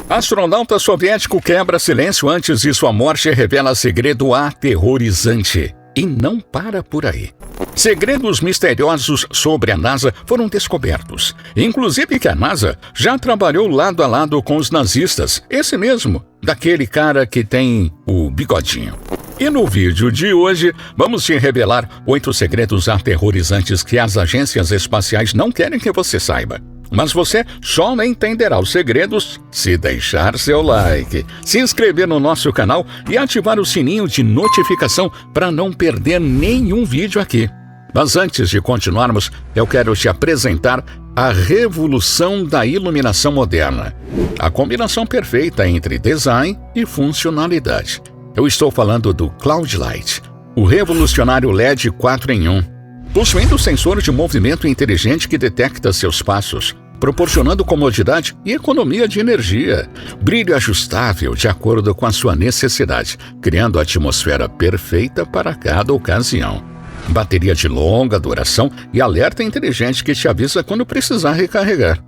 Astronauta soviético quebra silêncio antes de sua morte e revela segredo aterrorizante. E não para por aí. Segredos misteriosos sobre a NASA foram descobertos. Inclusive que a NASA já trabalhou lado a lado com os nazistas. Esse mesmo, daquele cara que tem o bigodinho. E no vídeo de hoje, vamos te revelar 8 segredos aterrorizantes que as agências espaciais não querem que você saiba. Mas você só entenderá os segredos se deixar seu like, se inscrever no nosso canal e ativar o sininho de notificação para não perder nenhum vídeo aqui. Mas antes de continuarmos, eu quero te apresentar a revolução da iluminação moderna. A combinação perfeita entre design e funcionalidade. Eu estou falando do Cloud Light, o revolucionário LED 4 em 1. Possuindo sensor de movimento inteligente que detecta seus passos, proporcionando comodidade e economia de energia, brilho ajustável de acordo com a sua necessidade, criando a atmosfera perfeita para cada ocasião. Bateria de longa duração e alerta inteligente que te avisa quando precisar recarregar.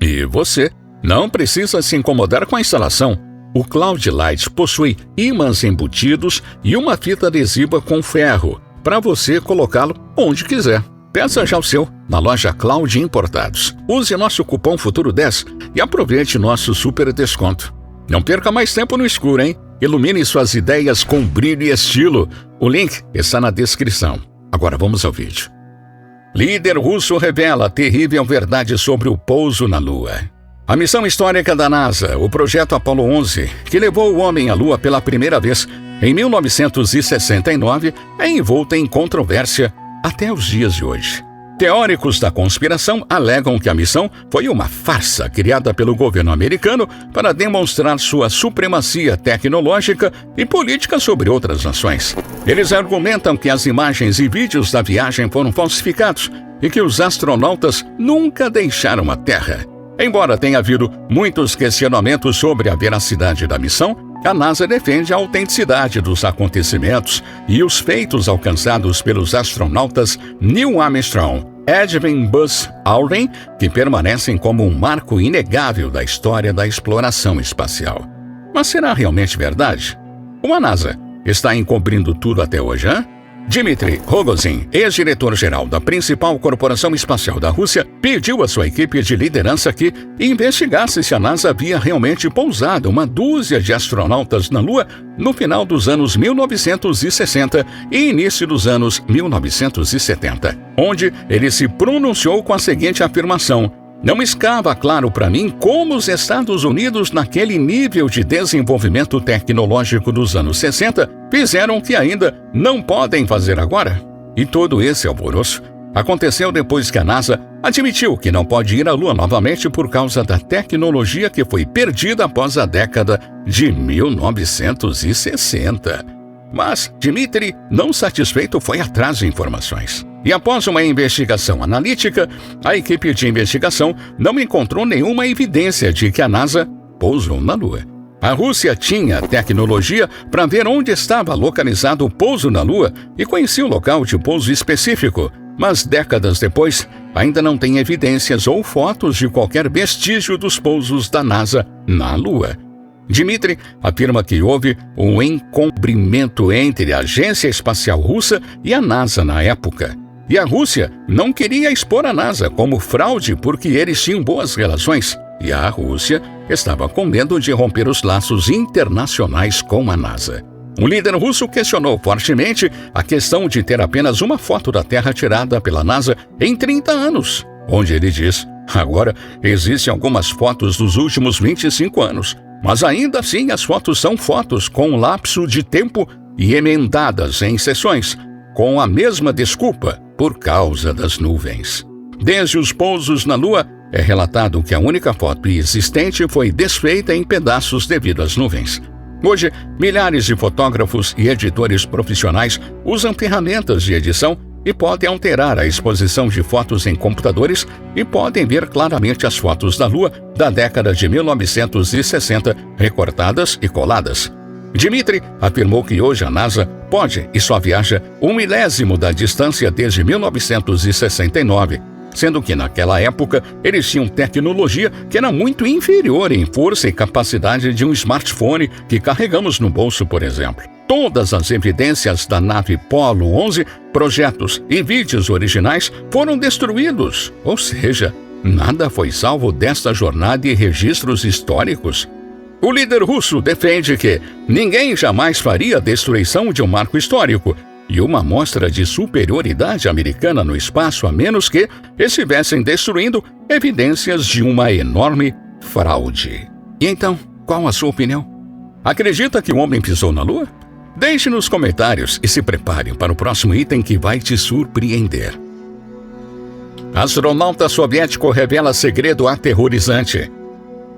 E você não precisa se incomodar com a instalação. O Cloud Light possui ímãs embutidos e uma fita adesiva com ferro, para você colocá-lo onde quiser. Peça já o seu na loja Cloud Importados. Use nosso cupom FUTURO10 e aproveite nosso super desconto. Não perca mais tempo no escuro, hein? Ilumine suas ideias com brilho e estilo. O link está na descrição. Agora vamos ao vídeo. Líder russo revela a terrível verdade sobre o pouso na Lua. A missão histórica da NASA, o projeto Apollo 11, que levou o homem à Lua pela primeira vez em 1969, é envolta em controvérsia até os dias de hoje. Teóricos da conspiração alegam que a missão foi uma farsa criada pelo governo americano para demonstrar sua supremacia tecnológica e política sobre outras nações. Eles argumentam que as imagens e vídeos da viagem foram falsificados e que os astronautas nunca deixaram a Terra. Embora tenha havido muitos questionamentos sobre a veracidade da missão, a NASA defende a autenticidade dos acontecimentos e os feitos alcançados pelos astronautas Neil Armstrong e Edwin Buzz Aldrin, que permanecem como um marco inegável da história da exploração espacial. Mas será realmente verdade? Ou a NASA está encobrindo tudo até hoje, hein? Dmitry Rogozin, ex-diretor-geral da principal corporação espacial da Rússia, pediu à sua equipe de liderança que investigasse se a NASA havia realmente pousado uma dúzia de astronautas na Lua no final dos anos 1960 e início dos anos 1970, onde ele se pronunciou com a seguinte afirmação: "Não estava claro para mim como os Estados Unidos, naquele nível de desenvolvimento tecnológico dos anos 60, fizeram o que ainda não podem fazer agora." E todo esse alvoroço aconteceu depois que a NASA admitiu que não pode ir à Lua novamente por causa da tecnologia que foi perdida após a década de 1960. Mas Dmitry, não satisfeito, foi atrás de informações. E após uma investigação analítica, a equipe de investigação não encontrou nenhuma evidência de que a NASA pousou na Lua. A Rússia tinha tecnologia para ver onde estava localizado o pouso na Lua e conhecia o local de pouso específico, mas décadas depois ainda não tem evidências ou fotos de qualquer vestígio dos pousos da NASA na Lua. Dmitry afirma que houve um encobrimento entre a Agência Espacial Russa e a NASA na época. E a Rússia não queria expor a NASA como fraude porque eles tinham boas relações, e a Rússia estava com medo de romper os laços internacionais com a NASA. O líder russo questionou fortemente a questão de ter apenas uma foto da Terra tirada pela NASA em 30 anos, onde ele diz: "Agora existem algumas fotos dos últimos 25 anos, mas ainda assim as fotos são fotos com lapso de tempo e emendadas em sessões, com a mesma desculpa, por causa das nuvens." Desde os pousos na Lua, é relatado que a única foto existente foi desfeita em pedaços devido às nuvens. Hoje, milhares de fotógrafos e editores profissionais usam ferramentas de edição e podem alterar a exposição de fotos em computadores e podem ver claramente as fotos da Lua da década de 1960 recortadas e coladas. Dmitry afirmou que hoje a NASA pode e só viaja 1/1000 da distância desde 1969. sendo que naquela época eles tinham tecnologia que era muito inferior em força e capacidade de um smartphone que carregamos no bolso, por exemplo. Todas as evidências da nave Apollo 11, projetos e vídeos originais foram destruídos, ou seja, nada foi salvo desta jornada e registros históricos. O líder russo defende que ninguém jamais faria a destruição de um marco histórico e uma mostra de superioridade americana no espaço, a menos que estivessem destruindo evidências de uma enorme fraude. E então, qual a sua opinião? Acredita que o homem pisou na Lua? Deixe nos comentários e se prepare para o próximo item que vai te surpreender. Astronauta soviético revela segredo aterrorizante.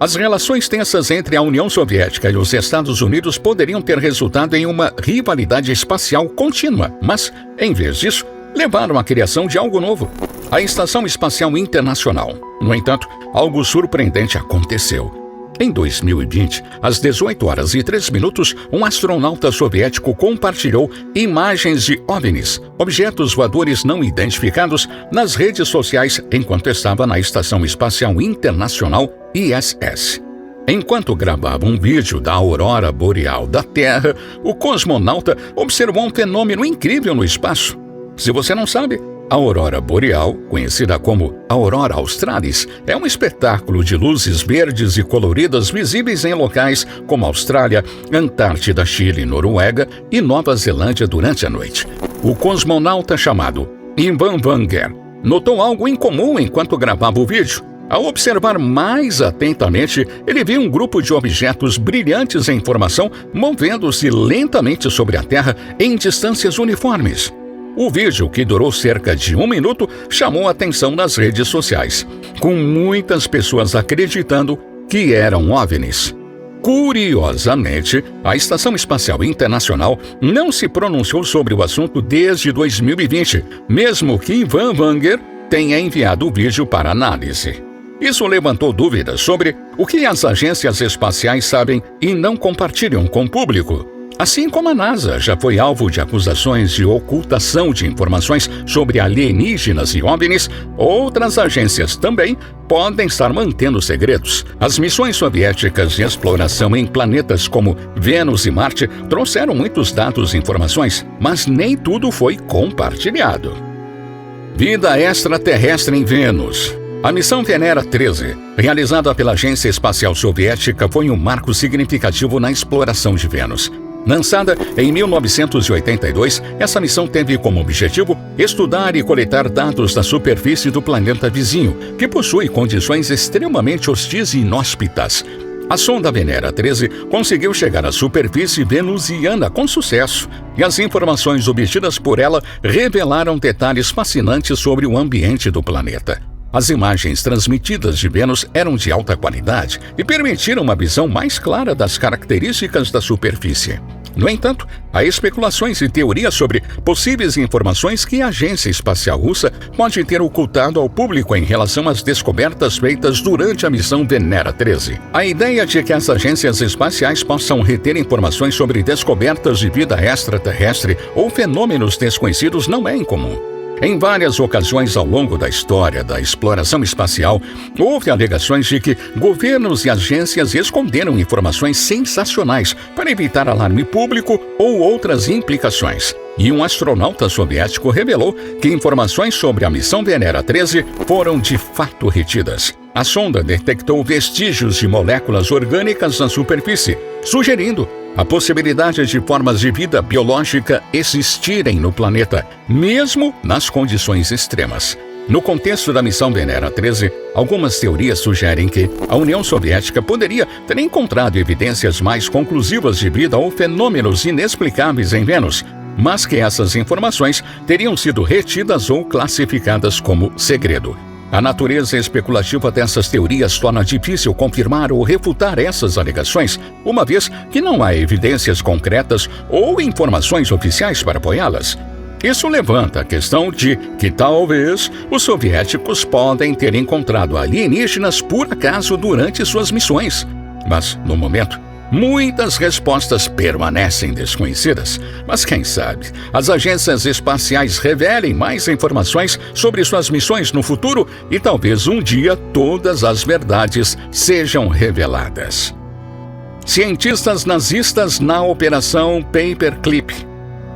As relações tensas entre a União Soviética e os Estados Unidos poderiam ter resultado em uma rivalidade espacial contínua, mas, em vez disso, levaram à criação de algo novo: a Estação Espacial Internacional. No entanto, algo surpreendente aconteceu. Em 2020, às 18h03, um astronauta soviético compartilhou imagens de OVNIs, objetos voadores não identificados, nas redes sociais enquanto estava na Estação Espacial Internacional ISS. Enquanto gravava um vídeo da aurora boreal da Terra, o cosmonauta observou um fenômeno incrível no espaço. Se você não sabe, a aurora boreal, conhecida como aurora australis, é um espetáculo de luzes verdes e coloridas visíveis em locais como Austrália, Antártida, Chile, Noruega e Nova Zelândia durante a noite. O cosmonauta chamado Ivan Vanger notou algo incomum enquanto gravava o vídeo. Ao observar mais atentamente, ele viu um grupo de objetos brilhantes em formação movendo-se lentamente sobre a Terra em distâncias uniformes. O vídeo, que durou cerca de 1 minuto, chamou a atenção nas redes sociais, com muitas pessoas acreditando que eram OVNIs. Curiosamente, a Estação Espacial Internacional não se pronunciou sobre o assunto desde 2020, mesmo que Ivan Vanger tenha enviado o vídeo para análise. Isso levantou dúvidas sobre o que as agências espaciais sabem e não compartilham com o público. Assim como a NASA já foi alvo de acusações de ocultação de informações sobre alienígenas e OVNIs, outras agências também podem estar mantendo segredos. As missões soviéticas de exploração em planetas como Vênus e Marte trouxeram muitos dados e informações, mas nem tudo foi compartilhado. Vida extraterrestre em Vênus. A missão Venera 13, realizada pela Agência Espacial Soviética, foi um marco significativo na exploração de Vênus. Lançada em 1982, essa missão teve como objetivo estudar e coletar dados da superfície do planeta vizinho, que possui condições extremamente hostis e inóspitas. A sonda Venera 13 conseguiu chegar à superfície venusiana com sucesso, e as informações obtidas por ela revelaram detalhes fascinantes sobre o ambiente do planeta. As imagens transmitidas de Vênus eram de alta qualidade e permitiram uma visão mais clara das características da superfície. No entanto, há especulações e teorias sobre possíveis informações que a Agência Espacial Russa pode ter ocultado ao público em relação às descobertas feitas durante a missão Venera 13. A ideia de que as agências espaciais possam reter informações sobre descobertas de vida extraterrestre ou fenômenos desconhecidos não é incomum. Em várias ocasiões ao longo da história da exploração espacial, houve alegações de que governos e agências esconderam informações sensacionais para evitar alarme público ou outras implicações. E um astronauta soviético revelou que informações sobre a missão Venera 13 foram de fato retidas. A sonda detectou vestígios de moléculas orgânicas na superfície, sugerindo a possibilidade de formas de vida biológica existirem no planeta, mesmo nas condições extremas. No contexto da missão Venera 13, algumas teorias sugerem que a União Soviética poderia ter encontrado evidências mais conclusivas de vida ou fenômenos inexplicáveis em Vênus, mas que essas informações teriam sido retidas ou classificadas como segredo. A natureza especulativa dessas teorias torna difícil confirmar ou refutar essas alegações, uma vez que não há evidências concretas ou informações oficiais para apoiá-las. Isso levanta a questão de que talvez os soviéticos podem ter encontrado alienígenas por acaso durante suas missões. Mas, no momento, Muitas respostas permanecem desconhecidas, mas quem sabe as agências espaciais revelem mais informações sobre suas missões no futuro e talvez um dia todas as verdades sejam reveladas. Cientistas nazistas na Operação Paperclip.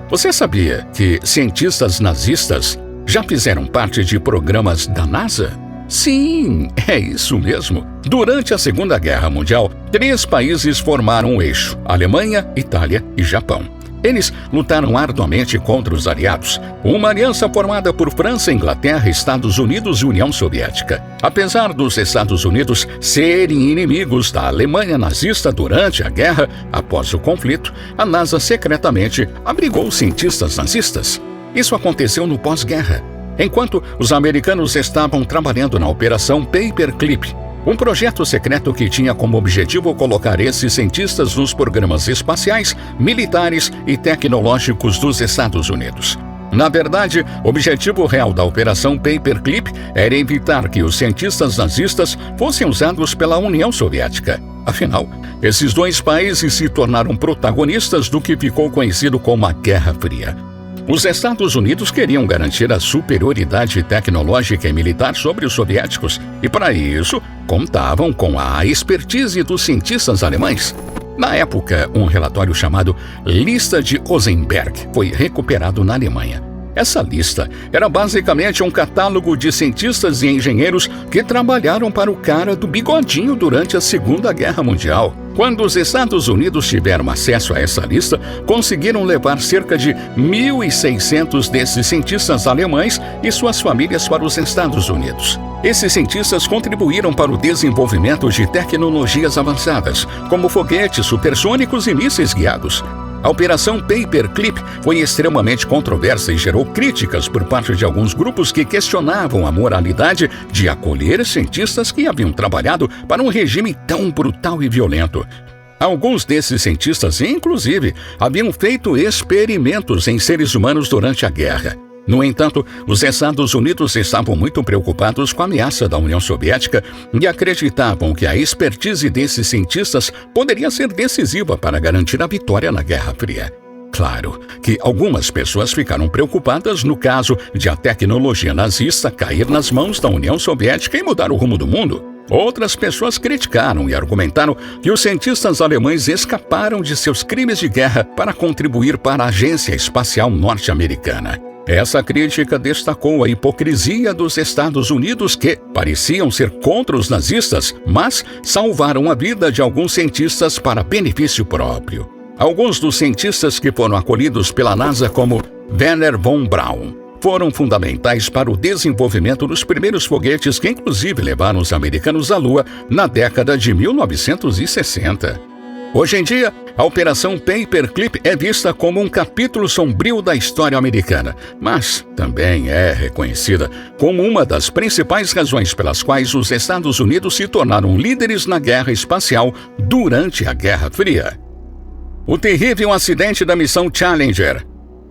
Você sabia que cientistas nazistas já fizeram parte de programas da NASA? Sim, é isso mesmo. Durante a Segunda Guerra Mundial, 3 países formaram um eixo: Alemanha, Itália e Japão. Eles lutaram arduamente contra os aliados, uma aliança formada por França, Inglaterra, Estados Unidos e União Soviética. Apesar dos Estados Unidos serem inimigos da Alemanha nazista durante a guerra, após o conflito, a NASA secretamente abrigou cientistas nazistas. Isso aconteceu no pós-guerra, enquanto os americanos estavam trabalhando na Operação Paperclip, um projeto secreto que tinha como objetivo colocar esses cientistas nos programas espaciais, militares e tecnológicos dos Estados Unidos. Na verdade, o objetivo real da Operação Paperclip era evitar que os cientistas nazistas fossem usados pela União Soviética. Afinal, esses 2 países se tornaram protagonistas do que ficou conhecido como a Guerra Fria. Os Estados Unidos queriam garantir a superioridade tecnológica e militar sobre os soviéticos e, para isso, contavam com a expertise dos cientistas alemães. Na época, um relatório chamado Lista de Ozenberg foi recuperado na Alemanha. Essa lista era basicamente um catálogo de cientistas e engenheiros que trabalharam para o cara do bigodinho durante a Segunda Guerra Mundial. Quando os Estados Unidos tiveram acesso a essa lista, conseguiram levar cerca de 1.600 desses cientistas alemães e suas famílias para os Estados Unidos. Esses cientistas contribuíram para o desenvolvimento de tecnologias avançadas, como foguetes supersônicos e mísseis guiados. A Operação Paperclip foi extremamente controversa e gerou críticas por parte de alguns grupos que questionavam a moralidade de acolher cientistas que haviam trabalhado para um regime tão brutal e violento. Alguns desses cientistas, inclusive, haviam feito experimentos em seres humanos durante a guerra. No entanto, os Estados Unidos estavam muito preocupados com a ameaça da União Soviética e acreditavam que a expertise desses cientistas poderia ser decisiva para garantir a vitória na Guerra Fria. Claro que algumas pessoas ficaram preocupadas no caso de a tecnologia nazista cair nas mãos da União Soviética e mudar o rumo do mundo. Outras pessoas criticaram e argumentaram que os cientistas alemães escaparam de seus crimes de guerra para contribuir para a Agência Espacial Norte-Americana. Essa crítica destacou a hipocrisia dos Estados Unidos que pareciam ser contra os nazistas, mas salvaram a vida de alguns cientistas para benefício próprio. Alguns dos cientistas que foram acolhidos pela NASA, como Wernher von Braun, foram fundamentais para o desenvolvimento dos primeiros foguetes que inclusive levaram os americanos à Lua na década de 1960. Hoje em dia, a Operação Paperclip é vista como um capítulo sombrio da história americana, mas também é reconhecida como uma das principais razões pelas quais os Estados Unidos se tornaram líderes na guerra espacial durante a Guerra Fria. O terrível acidente da missão Challenger.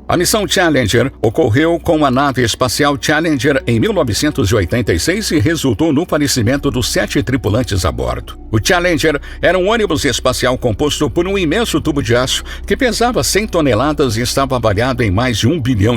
A missão Challenger ocorreu com a nave espacial Challenger em 1986 e resultou no falecimento dos 7 tripulantes a bordo. O Challenger era um ônibus espacial composto por um imenso tubo de aço que pesava 100 toneladas e estava avaliado em mais de $1 bilhão.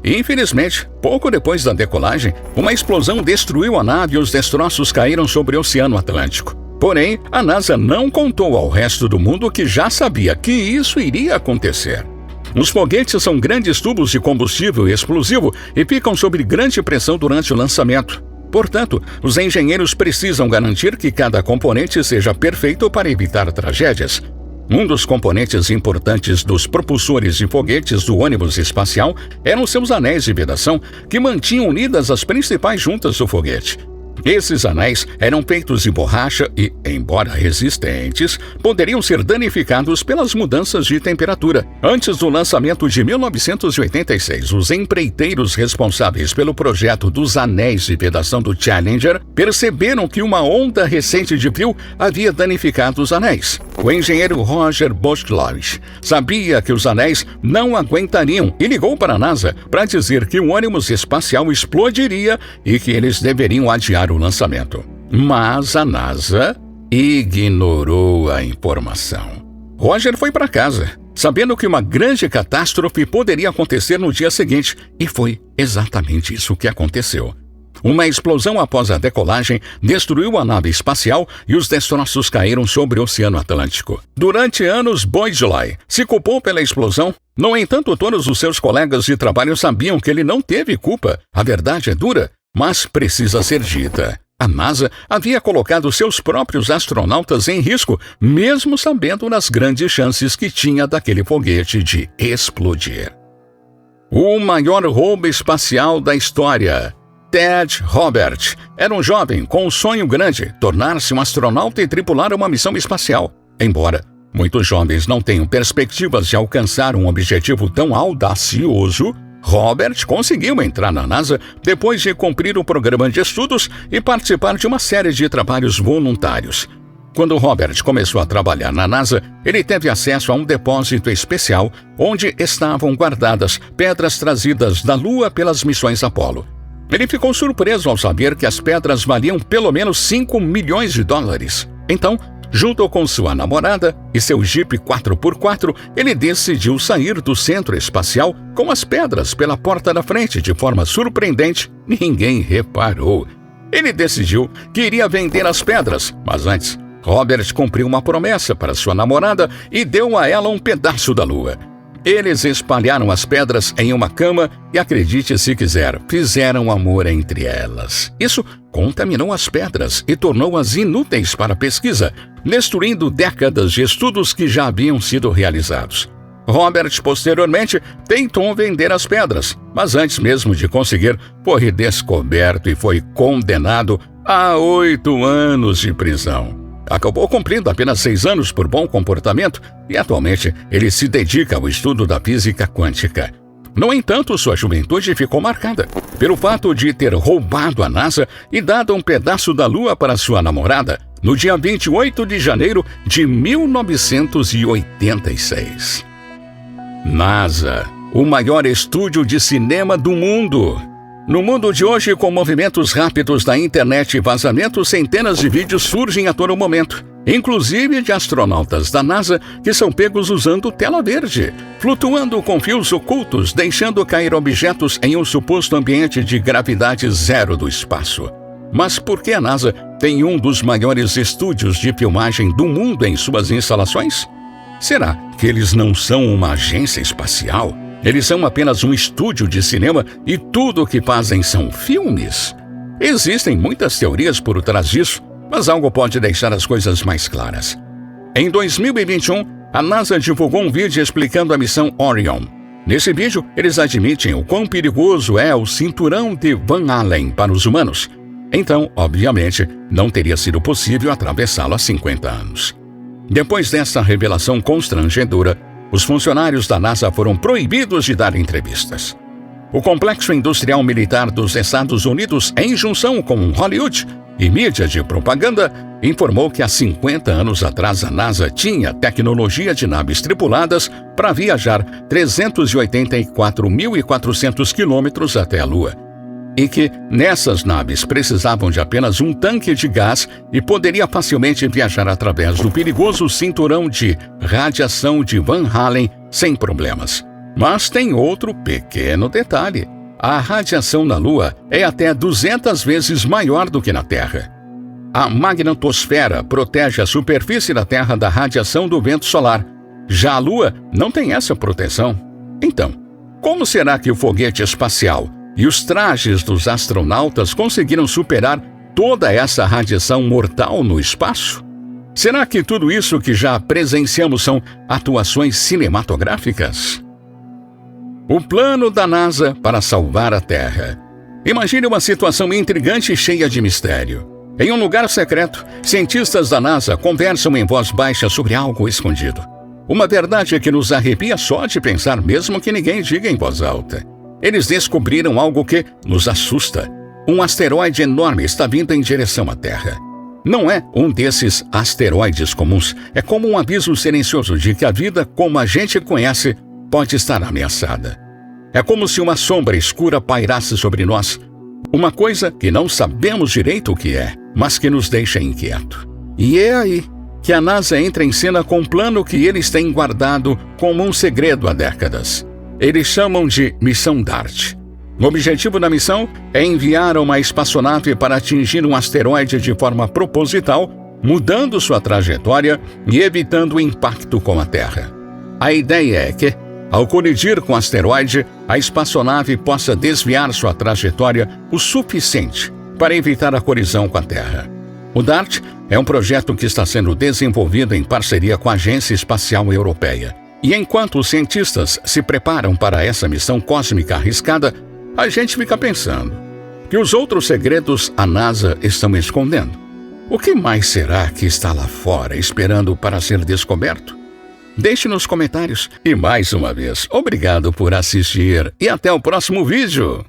Infelizmente, pouco depois da decolagem, uma explosão destruiu a nave e os destroços caíram sobre o Oceano Atlântico. Porém, a NASA não contou ao resto do mundo que já sabia que isso iria acontecer. Os foguetes são grandes tubos de combustível explosivo e ficam sob grande pressão durante o lançamento. Portanto, os engenheiros precisam garantir que cada componente seja perfeito para evitar tragédias. Um dos componentes importantes dos propulsores de foguetes do ônibus espacial eram seus anéis de vedação, que mantinham unidas as principais juntas do foguete. Esses anéis eram feitos de borracha e, embora resistentes, poderiam ser danificados pelas mudanças de temperatura. Antes do lançamento de 1986, os empreiteiros responsáveis pelo projeto dos anéis de vedação do Challenger perceberam que uma onda recente de frio havia danificado os anéis. O engenheiro Roger Boschloch sabia que os anéis não aguentariam e ligou para a NASA para dizer que o ônibus espacial explodiria e que eles deveriam adiar o lançamento. Mas a NASA ignorou a informação. Roger foi para casa, sabendo que uma grande catástrofe poderia acontecer no dia seguinte, e foi exatamente isso que aconteceu. Uma explosão após a decolagem destruiu a nave espacial e os destroços caíram sobre o Oceano Atlântico. Durante anos, Boydell se culpou pela explosão. No entanto, todos os seus colegas de trabalho sabiam que ele não teve culpa. A verdade é dura, mas precisa ser dita. A NASA havia colocado seus próprios astronautas em risco, mesmo sabendo das grandes chances que tinha daquele foguete de explodir. O maior roubo espacial da história. Ted Robert era um jovem com um sonho grande, tornar-se um astronauta e tripular uma missão espacial. Embora muitos jovens não tenham perspectivas de alcançar um objetivo tão audacioso, Robert conseguiu entrar na NASA depois de cumprir o programa de estudos e participar de uma série de trabalhos voluntários. Quando Robert começou a trabalhar na NASA, ele teve acesso a um depósito especial onde estavam guardadas pedras trazidas da Lua pelas missões Apollo. Ele ficou surpreso ao saber que as pedras valiam pelo menos $5 milhões. Então, junto com sua namorada e seu Jeep 4x4, ele decidiu sair do centro espacial com as pedras pela porta da frente de forma surpreendente. Ninguém reparou. Ele decidiu que iria vender as pedras, mas antes, Robert cumpriu uma promessa para sua namorada e deu a ela um pedaço da Lua. Eles espalharam as pedras em uma cama e, acredite se quiser, fizeram amor entre elas. Isso contaminou as pedras e tornou-as inúteis para a pesquisa, destruindo décadas de estudos que já haviam sido realizados. Robert, posteriormente, tentou vender as pedras, mas antes mesmo de conseguir, foi descoberto e foi condenado a 8 anos de prisão. Acabou cumprindo apenas 6 anos por bom comportamento e atualmente ele se dedica ao estudo da física quântica. No entanto, sua juventude ficou marcada pelo fato de ter roubado a NASA e dado um pedaço da Lua para sua namorada no dia 28 de janeiro de 1986. NASA, o maior estúdio de cinema do mundo. No mundo de hoje, com movimentos rápidos da internet e vazamentos, centenas de vídeos surgem a todo momento, inclusive de astronautas da NASA que são pegos usando tela verde, flutuando com fios ocultos, deixando cair objetos em um suposto ambiente de gravidade zero do espaço. Mas por que a NASA tem um dos maiores estúdios de filmagem do mundo em suas instalações? Será que eles não são uma agência espacial? Eles são apenas um estúdio de cinema e tudo o que fazem são filmes? Existem muitas teorias por trás disso, mas algo pode deixar as coisas mais claras. Em 2021, a NASA divulgou um vídeo explicando a missão Orion. Nesse vídeo, eles admitem o quão perigoso é o cinturão de Van Allen para os humanos. Então, obviamente, não teria sido possível atravessá-lo há 50 anos. Depois dessa revelação constrangedora, os funcionários da NASA foram proibidos de dar entrevistas. O Complexo Industrial Militar dos Estados Unidos, em junção com Hollywood e mídia de propaganda, informou que há 50 anos atrás a NASA tinha tecnologia de naves tripuladas para viajar 384.400 quilômetros até a Lua, e que nessas naves precisavam de apenas um tanque de gás e poderia facilmente viajar através do perigoso cinturão de radiação de Van Allen sem problemas. Mas tem outro pequeno detalhe. A radiação na Lua é até 200 vezes maior do que na Terra. A magnetosfera protege a superfície da Terra da radiação do vento solar. Já a Lua não tem essa proteção. Então, como será que o foguete espacial e os trajes dos astronautas conseguiram superar toda essa radiação mortal no espaço? Será que tudo isso que já presenciamos são atuações cinematográficas? O plano da NASA para salvar a Terra. Imagine uma situação intrigante e cheia de mistério. Em um lugar secreto, cientistas da NASA conversam em voz baixa sobre algo escondido. Uma verdade que nos arrepia só de pensar, mesmo que ninguém diga em voz alta. Eles descobriram algo que nos assusta. Um asteroide enorme está vindo em direção à Terra. Não é um desses asteroides comuns. É como um aviso silencioso de que a vida, como a gente conhece, pode estar ameaçada. É como se uma sombra escura pairasse sobre nós. Uma coisa que não sabemos direito o que é, mas que nos deixa inquieto. E é aí que a NASA entra em cena com um plano que eles têm guardado como um segredo há décadas. Eles chamam de Missão DART. O objetivo da missão é enviar uma espaçonave para atingir um asteroide de forma proposital, mudando sua trajetória e evitando o impacto com a Terra. A ideia é que, ao colidir com o asteroide, a espaçonave possa desviar sua trajetória o suficiente para evitar a colisão com a Terra. O DART é um projeto que está sendo desenvolvido em parceria com a Agência Espacial Europeia. E enquanto os cientistas se preparam para essa missão cósmica arriscada, a gente fica pensando que os outros segredos a NASA estão escondendo. O que mais será que está lá fora esperando para ser descoberto? Deixe nos comentários. E mais uma vez, obrigado por assistir e até o próximo vídeo.